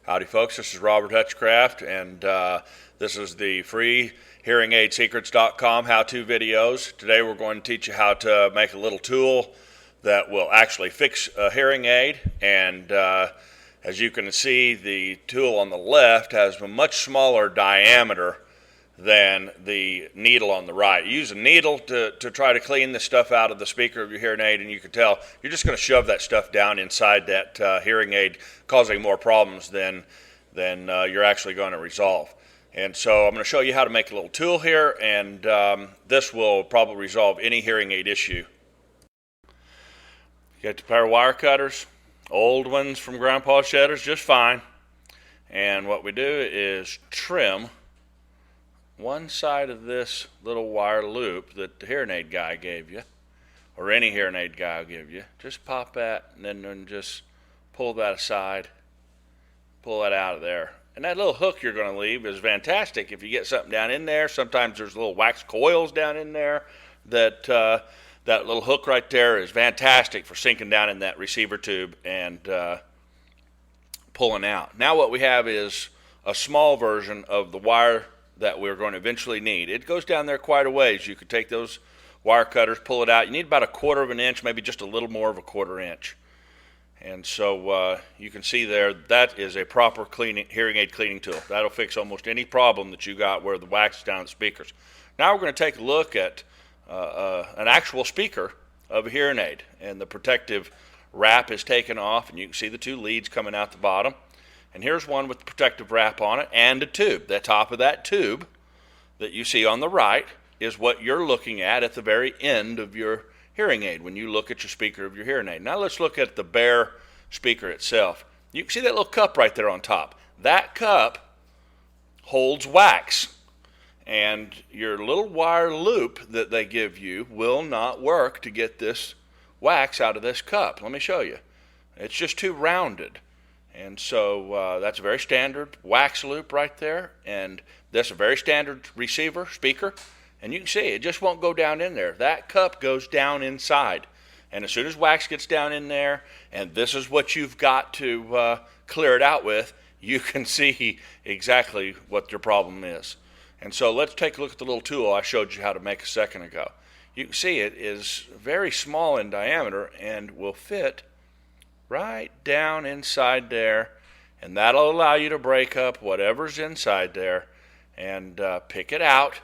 Howdy folks, this is Robert Hutchcraft, and this is the free HearingAidSecrets.com how-to videos. Today we're going to teach you how to make a little tool that will actually fix a hearing aid, and as you can see, the tool on the left has a much smaller diameter than the needle on the right. You use a needle to try to clean the stuff out of the speaker of your hearing aid, and you can tell you're just going to shove that stuff down inside that hearing aid, causing more problems than you're actually going to resolve. And so I'm going to show you how to make a little tool here, and this will probably resolve any hearing aid issue. You got a pair of wire cutters, old ones from Grandpa's Shedders, just fine. And what we do is trim one side of this little wire loop that the hearing aid guy gave you, or any hearing aid guy will give you. Just pop that and then just pull that aside, pull that out of there. And that little hook you're going to leave is fantastic if you get something down in there. Sometimes there's little wax coils down in there that that little hook right there is fantastic for sinking down in that receiver tube and pulling out. Now what we have is a small version of the wire that we're going to eventually need. It goes down there quite a ways. You could take those wire cutters, pull it out. You need about 1/4 of an inch, maybe just a little more of 1/4 inch. And so you can see there, that is a proper hearing aid cleaning tool. That'll fix almost any problem that you got where the wax is down the speakers. Now we're going to take a look at an actual speaker of a hearing aid, and the protective wrap is taken off, and you can see the 2 leads coming out the bottom. And here's one with the protective wrap on it and a tube. The top of that tube that you see on the right is what you're looking at the very end of your hearing aid when you look at your speaker of your hearing aid. Now let's look at the bare speaker itself. You can see that little cup right there on top. That cup holds wax, and your little wire loop that they give you will not work to get this wax out of this cup. Let me show you. It's just too rounded. And so that's a very standard wax loop right there, and that's a very standard receiver speaker, and you can see it just won't go down in there. That cup goes down inside, and as soon as wax gets down in there, and this is what you've got to clear it out with, you can see exactly what your problem is. And so let's take a look at the little tool I showed you how to make a second ago. You can see it is very small in diameter and will fit right down inside there, and that'll allow you to break up whatever's inside there and pick it out.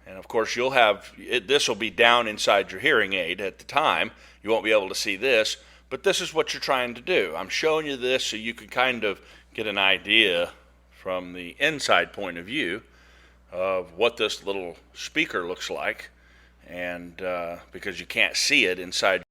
And of course you'll have this will be down inside your hearing aid at the time. You won't be able to see this, but this is what you're trying to do. I'm showing you this so you can kind of get an idea from the inside point of view of what this little speaker looks like, and because you can't see it inside